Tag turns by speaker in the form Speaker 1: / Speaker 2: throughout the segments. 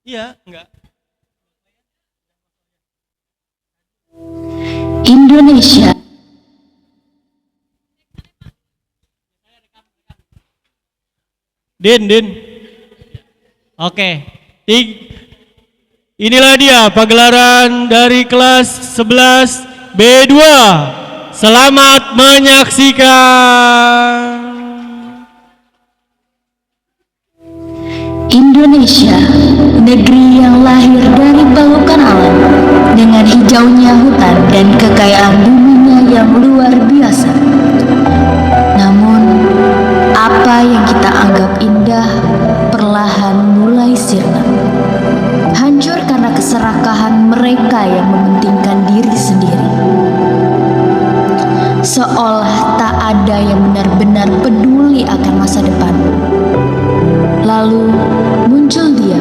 Speaker 1: Iya, enggak.
Speaker 2: Indonesia.
Speaker 1: Din. Oke. Inilah dia pagelaran dari kelas 11 B2. Selamat menyaksikan.
Speaker 2: Indonesia, negeri yang lahir dari balukan alam, dengan hijaunya hutan dan kekayaan buminya yang luar biasa. Namun, apa yang kita anggap indah perlahan mulai sirna. Hancur karena keserakahan mereka yang mementingkan diri sendiri. Seolah tak ada yang benar-benar peduli akan masa depan. Lalu muncul dia,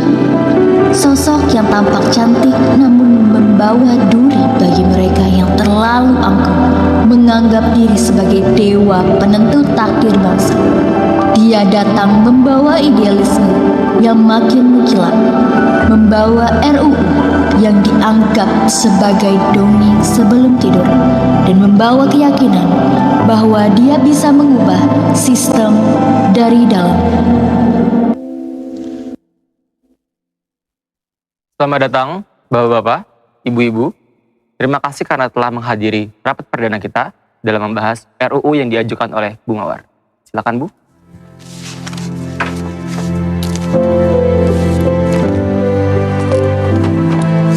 Speaker 2: sosok yang tampak cantik namun membawa duri bagi mereka yang terlalu angkuh, menganggap diri sebagai dewa penentu takdir bangsa. Dia datang membawa idealisme yang makin mengkilap, membawa RUU yang dianggap sebagai dongeng sebelum tidur, dan membawa keyakinan bahwa dia bisa mengubah sistem dari dalam.
Speaker 3: Selamat datang, Bapak-bapak, Ibu-ibu. Terima kasih karena telah menghadiri rapat perdana kita dalam membahas RUU yang diajukan oleh Bu Mawar. Silakan, Bu.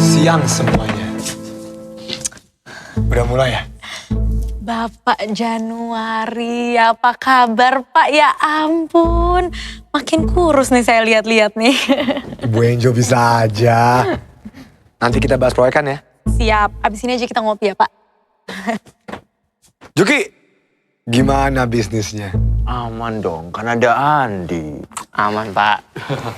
Speaker 4: Siang semuanya. Udah mulai ya?
Speaker 5: Bapak Januari, apa kabar Pak? Ya ampun, makin kurus nih saya lihat-lihat nih.
Speaker 4: Ibu Enjo bisa aja. Nanti kita bahas proyek kan ya?
Speaker 5: Siap, abis ini aja kita ngopi ya Pak.
Speaker 4: Juki, gimana bisnisnya?
Speaker 6: Aman dong, kan ada Andi.
Speaker 3: Aman, Pak.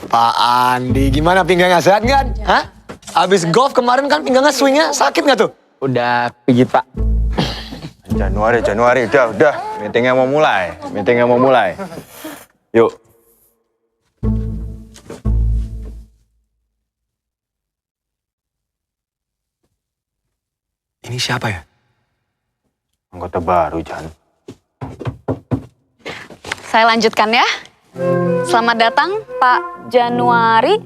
Speaker 4: Pak Andi, gimana pinggangnya, sehat nggak? Hah? Abis golf kemarin kan pinggangnya swingnya sakit nggak tuh?
Speaker 3: Udah pijit, Pak.
Speaker 6: Januari, udah. Meetingnya mau mulai. Yuk.
Speaker 4: Ini siapa ya?
Speaker 6: Anggota baru, Jan.
Speaker 5: Saya lanjutkan ya. Selamat datang Pak Januari.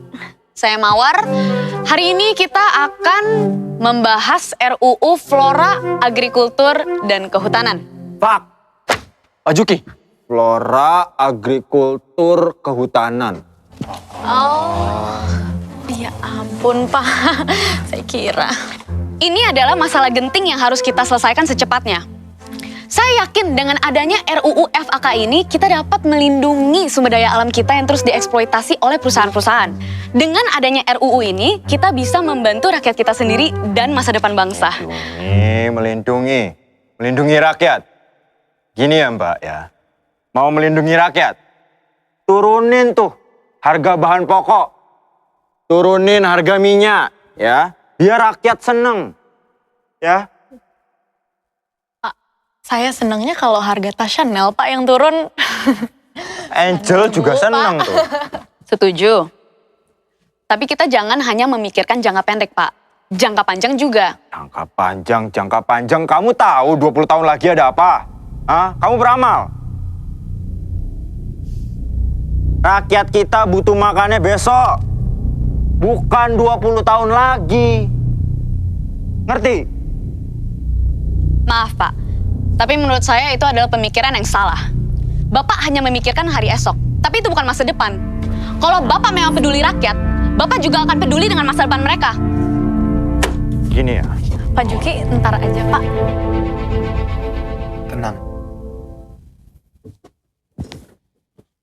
Speaker 5: Saya Mawar. Hari ini kita akan membahas RUU Flora, Agrikultur, dan Kehutanan.
Speaker 6: Pak Juki. Flora, agrikultur, kehutanan.
Speaker 5: Oh, ya ampun Pak. Saya kira. Ini adalah masalah genting yang harus kita selesaikan secepatnya. Saya yakin dengan adanya RUU FAK ini, kita dapat melindungi sumber daya alam kita yang terus dieksploitasi oleh perusahaan-perusahaan. Dengan adanya RUU ini, kita bisa membantu rakyat kita sendiri dan masa depan bangsa.
Speaker 6: Melindungi rakyat. Gini ya Mbak ya, mau melindungi rakyat, turunin tuh harga bahan pokok, turunin harga minyak, ya, biar rakyat seneng, ya.
Speaker 5: Saya senangnya kalau harga tas Chanel, Pak, yang turun.
Speaker 6: Angel juga seneng tuh.
Speaker 5: Setuju. Tapi kita jangan hanya memikirkan jangka pendek, Pak. Jangka panjang juga.
Speaker 6: Jangka panjang. Kamu tahu 20 tahun lagi ada apa? Hah? Kamu beramal. Rakyat kita butuh makannya besok. Bukan 20 tahun lagi. Ngerti?
Speaker 5: Maaf, Pak. Tapi menurut saya itu adalah pemikiran yang salah. Bapak hanya memikirkan hari esok. Tapi itu bukan masa depan. Kalau Bapak memang peduli rakyat, Bapak juga akan peduli dengan masa depan mereka.
Speaker 6: Gini ya.
Speaker 5: Pak Juki, ntar aja, Pak.
Speaker 4: Tenang.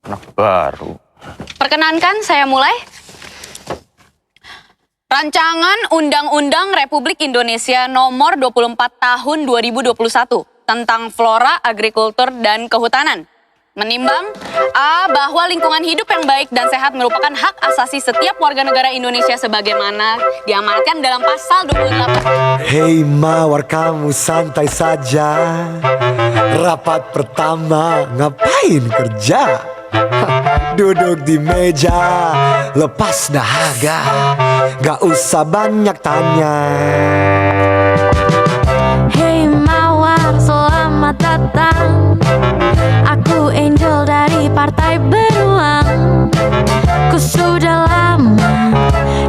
Speaker 6: Anak baru.
Speaker 5: Perkenankan saya mulai. Rancangan Undang-Undang Republik Indonesia Nomor 24 Tahun 2021 tentang Flora, Agrikultur, dan Kehutanan. Menimbang A. Bahwa lingkungan hidup yang baik dan sehat merupakan hak asasi setiap warga negara Indonesia sebagaimana diamanatkan dalam pasal 28.
Speaker 4: Hei Mawar, kamu santai saja. Rapat pertama, ngapain kerja? Duduk di meja, lepas dahaga, gak usah banyak tanya.
Speaker 7: Hey Mawar, selamat datang. Aku Angel dari Partai Beruang. Ku sudah lama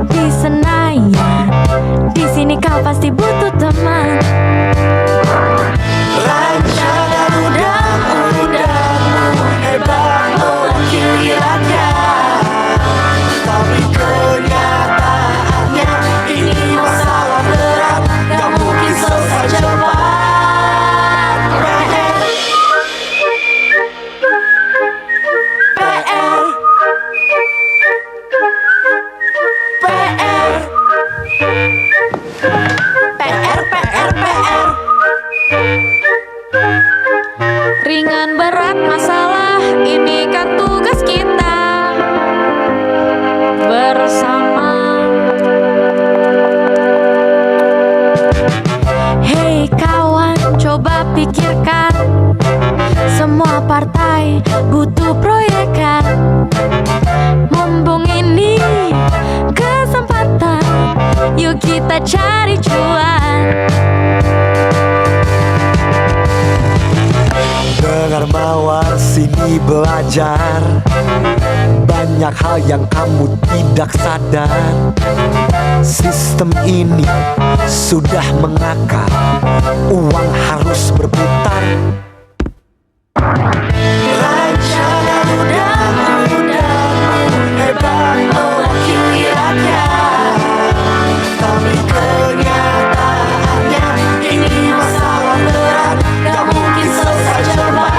Speaker 7: di Senayan. Di sini kau pasti butuh teman.
Speaker 4: Rancangan undang-undangmu hebat mewakili rakyat, tapi kenyataannya ini masalah berat, gak mungkin selesai cepat.
Speaker 7: PR. Ringan berat masalah, ini kan tugas kita bersama. Hei kawan, coba pikirkan, semua partai butuh proyekan. Mumpung ini kesempatan, yuk kita cari cuan.
Speaker 4: Dengar Mawar, sini belajar. Banyak hal yang kamu tidak sadar. Sistem ini sudah mengakar, uang harus berputar. Rancangan undang-undangmu hebat mewakili rakyat, tapi kenyataannya ini masalah berat, gak mungkin selesai cepat.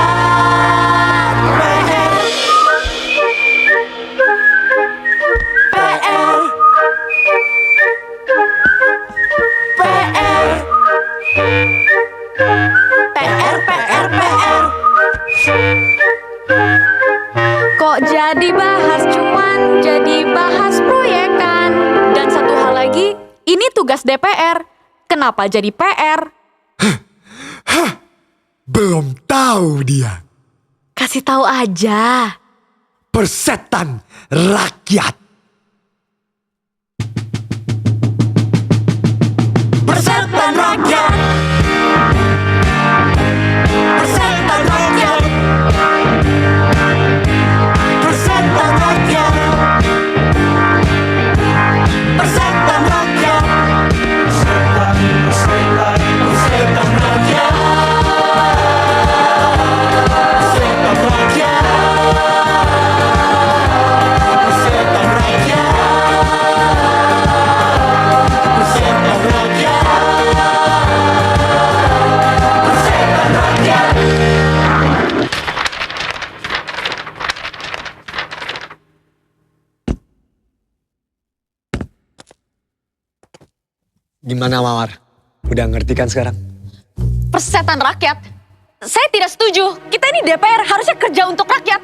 Speaker 7: Kok jadi bahas cuan, jadi bahas proyekan. Dan satu hal lagi, ini tugas DPR. Kenapa jadi PR?
Speaker 4: Belum tahu dia.
Speaker 7: Kasih tahu aja.
Speaker 4: Persetan rakyat. Persetan rakyat. Persetan rakyat. Persetan rakyat. Persetan rakyat. Persetan rakyat. Gimana Mawar? Udah ngerti kan sekarang?
Speaker 5: Persetan rakyat. Saya tidak setuju. Kita ini DPR, harusnya kerja untuk rakyat.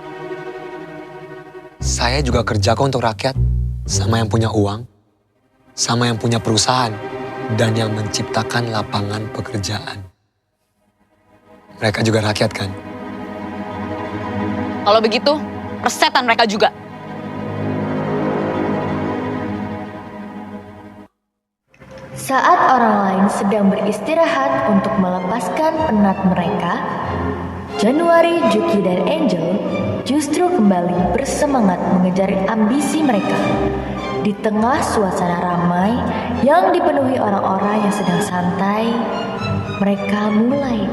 Speaker 4: Saya juga kerja kok untuk rakyat. Sama yang punya uang, sama yang punya perusahaan, dan yang menciptakan lapangan pekerjaan. Mereka juga rakyat kan?
Speaker 5: Kalau begitu, persetan mereka juga.
Speaker 2: Saat orang lain sedang beristirahat untuk melepaskan penat mereka, Januari, Juki, dan Angel justru kembali bersemangat mengejar ambisi mereka. Di tengah suasana ramai yang dipenuhi orang-orang yang sedang santai, mereka mulai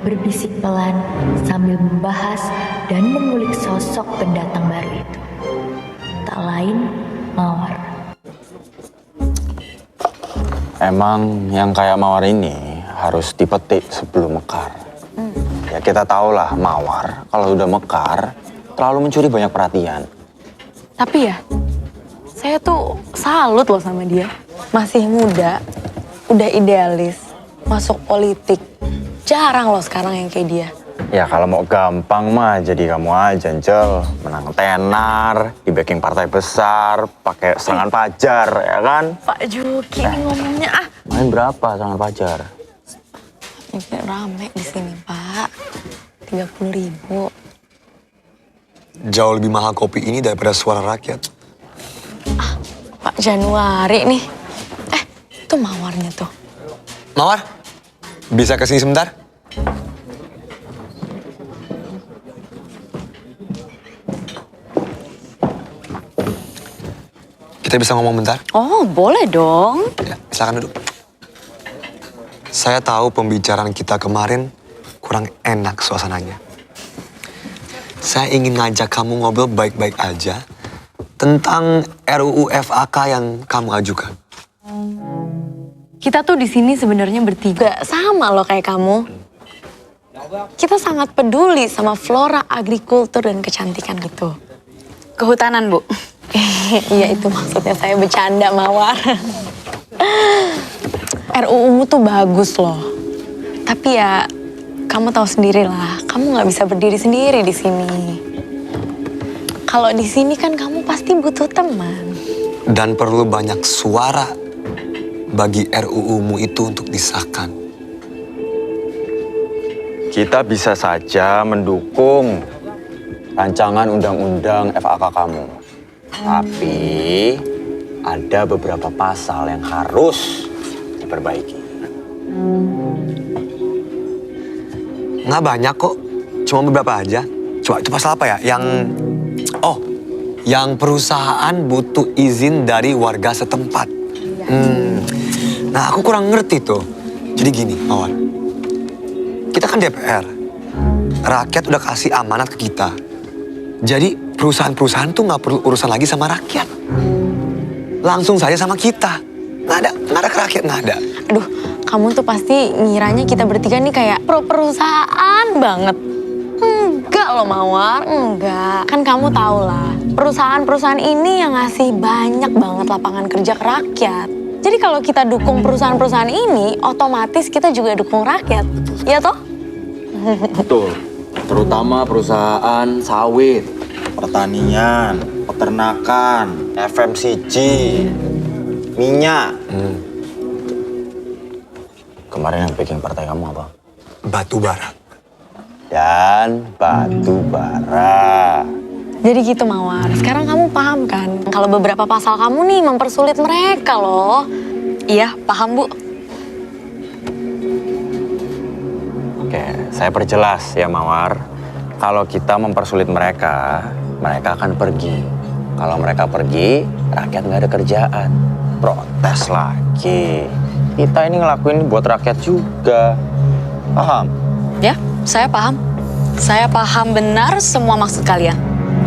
Speaker 2: berbisik pelan sambil membahas dan mengulik sosok pendatang baru itu. Tak lain, Mawar.
Speaker 6: Emang yang kayak Mawar ini harus dipetik sebelum mekar. Ya kita tahulah Mawar kalau udah mekar terlalu mencuri banyak perhatian.
Speaker 8: Tapi ya, saya tuh salut loh sama dia. Masih muda, udah idealis, masuk politik. Jarang loh sekarang yang kayak dia.
Speaker 6: Ya kalau mau gampang mah jadi kamu aja, Angel. Menang tenar, di backing partai besar, pakai serangan pajar, ya kan?
Speaker 8: Pak Juki ini ngomongnya
Speaker 6: Main berapa serangan pajar?
Speaker 8: Ini rame di sini, Pak. 30.000.
Speaker 4: jauh lebih mahal kopi ini daripada suara rakyat.
Speaker 8: Pak Januari nih. Itu mawarnya tuh.
Speaker 4: Mawar, bisa kesini sebentar? Kita bisa ngomong bentar?
Speaker 8: Oh, boleh dong.
Speaker 4: Ya, silakan duduk. Saya tahu pembicaraan kita kemarin kurang enak suasananya. Saya ingin ngajak kamu ngobrol baik-baik aja tentang RUU FAK yang kamu ajukan.
Speaker 8: Kita tuh di sini sebenarnya bertiga sama loh kayak kamu. Kita sangat peduli sama flora, agrikultur, dan kecantikan gitu.
Speaker 5: Kehutanan, Bu.
Speaker 8: Iya itu maksudnya saya bercanda, Mawar. RUU-mu tuh bagus loh. Tapi ya kamu tahu sendiri lah, kamu nggak bisa berdiri sendiri di sini. Kalau di sini kan kamu pasti butuh teman.
Speaker 4: Dan perlu banyak suara bagi RUU-mu itu untuk disahkan.
Speaker 6: Kita bisa saja mendukung rancangan undang-undang FAK kamu. Tapi ada beberapa pasal yang harus diperbaiki.
Speaker 4: Nggak banyak kok, cuma beberapa aja. Coba itu pasal apa ya? Yang perusahaan butuh izin dari warga setempat. Nah, aku kurang ngerti tuh. Jadi gini, Mawar. Kita kan DPR. Rakyat udah kasih amanat ke kita. Jadi perusahaan-perusahaan tuh nggak perlu urusan lagi sama rakyat. Langsung saja sama kita. Nggak ada ke rakyat, nggak ada.
Speaker 8: Aduh, kamu tuh pasti ngiranya kita bertiga nih kayak perusahaan banget. Enggak loh Mawar, enggak. Kan kamu tahu lah, perusahaan-perusahaan ini yang ngasih banyak banget lapangan kerja ke rakyat. Jadi kalau kita dukung perusahaan-perusahaan ini, otomatis kita juga dukung rakyat. Iya toh?
Speaker 6: Betul. Terutama perusahaan sawit, pertanian, peternakan, FMCG, minyak. Kemarin yang bikin partai kamu apa?
Speaker 4: Batu bara.
Speaker 6: Dan batu bara.
Speaker 8: Jadi gitu Mawar, sekarang kamu paham kan? Kalau beberapa pasal kamu nih mempersulit mereka loh.
Speaker 5: Iya, paham, Bu.
Speaker 6: Oke, saya perjelas ya Mawar. Kalau kita mempersulit mereka, mereka akan pergi. Kalau mereka pergi, rakyat nggak ada kerjaan. Protes lagi. Kita ini ngelakuin buat rakyat juga. Paham?
Speaker 5: Ya, saya paham. Saya paham benar semua maksud kalian.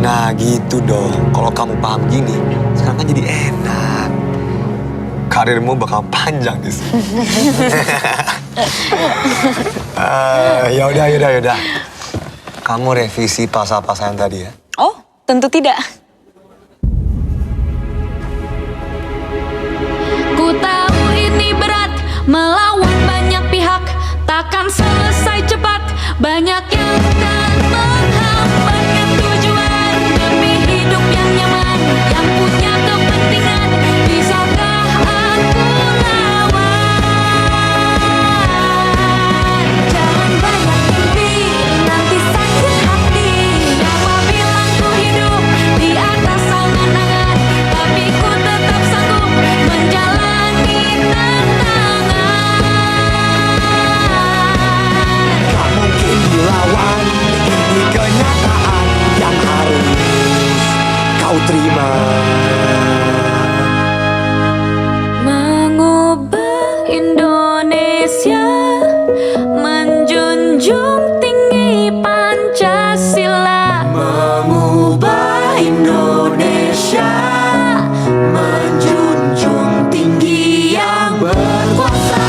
Speaker 4: Nah gitu dong, kalau kamu paham gini, sekarang kan jadi enak. Karirmu bakal panjang di sini. Yaudah. Kamu revisi pasal-pasal yang tadi ya.
Speaker 5: Oh, tentu tidak.
Speaker 7: Ku tahu ini berat, melawan banyak pihak, takkan selesai cepat. Banyak yang akan menghambatkan tujuan demi hidup yang nyaman, yang punya kepentingan. Bisakah aku lawan? Jangan banyak mimpi, nanti sakit hati. Siapa bilang ku hidup di atas angan-angan, tapi ku tetap sanggup menjalani tantangan.
Speaker 9: Tak mungkin dilawan, ini kenyataan yang harus kau terima.
Speaker 7: Mengubah Indonesia, menjunjung tinggi Pancasila.
Speaker 9: Mengubah Indonesia, menjunjung tinggi yang berkuasa.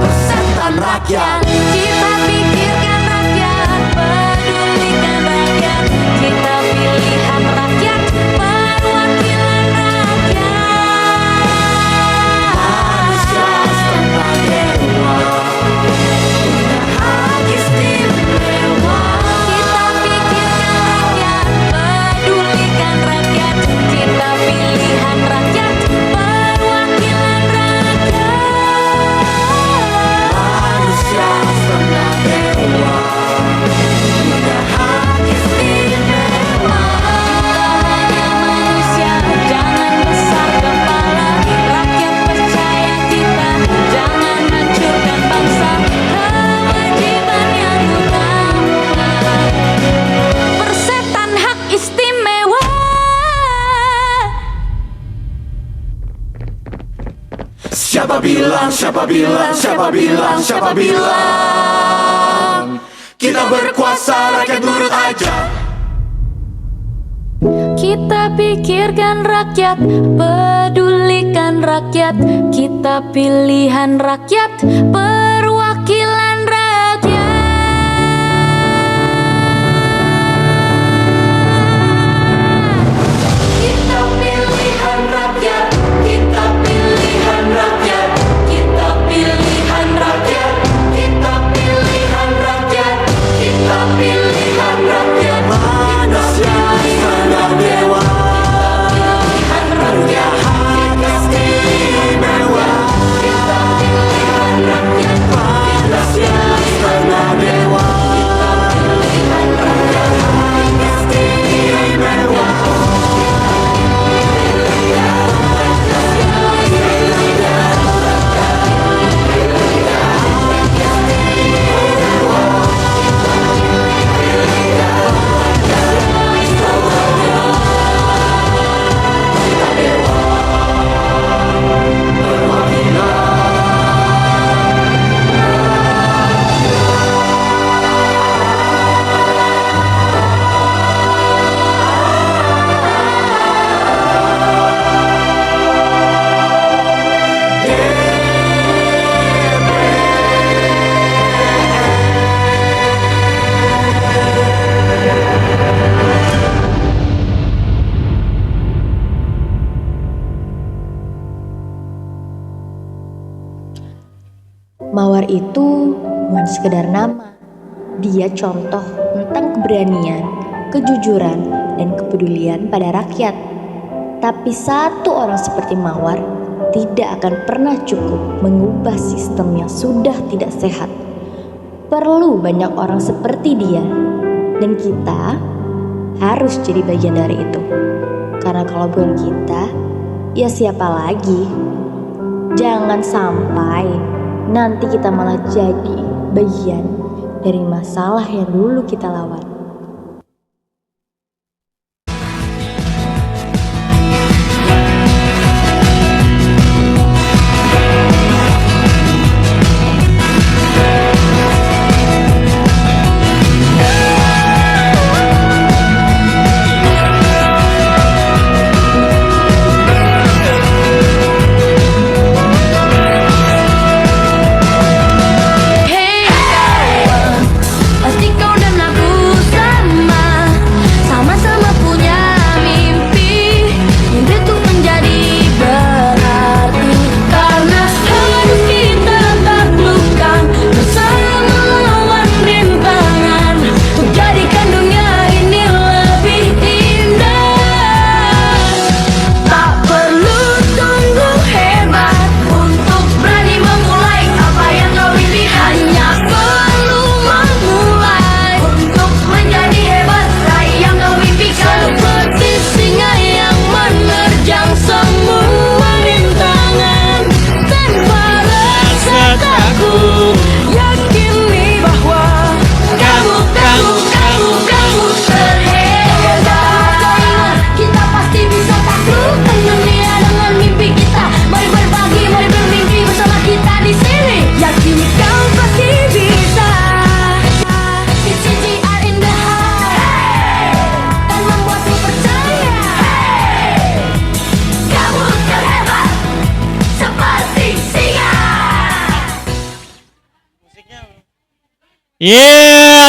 Speaker 9: Persetan rakyat,
Speaker 7: Kita pikirkan rakyat, pedulikan rakyat. Kita pilihan rakyat, perwakilan rakyat.
Speaker 9: manusia setengah dewa, punya hak istimewa.
Speaker 7: Kita pikirkan rakyat, pedulikan rakyat. Kita pilihan rakyat, perwakilan rakyat.
Speaker 9: Manusia Siapa bilang, siapa bilang, siapa bilang, siapa bilang kita berkuasa, rakyat nurut aja.
Speaker 7: Kita pikirkan rakyat, pedulikan rakyat. Kita pilihan rakyat, perwakilan rakyat.
Speaker 9: Kita pilihan rakyat, kita pilihan rakyat, kita pilihan rakyat, kita pilihan rakyat, kita pilihan rakyat. Manusia setengah dewa, pilihan rakyat, kita istimewa. Kita pilihan rakyat, manusia setengah dewa, pilihan rakyat, istimewa.
Speaker 2: Mawar itu bukan sekedar nama. Dia contoh tentang keberanian, kejujuran, dan kepedulian pada rakyat. Tapi satu orang seperti Mawar tidak akan pernah cukup mengubah sistem yang sudah tidak sehat. Perlu banyak orang seperti dia. Dan kita harus jadi bagian dari itu. Karena kalau bukan kita, ya siapa lagi? Jangan sampai nanti kita malah jadi bagian dari masalah yang dulu kita lawan.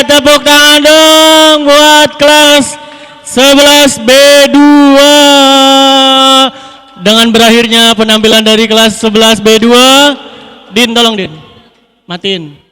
Speaker 1: Tepuk tangan dong buat kelas 11 B2. Dengan berakhirnya penampilan dari kelas 11 B2, Din tolong Din, matiin.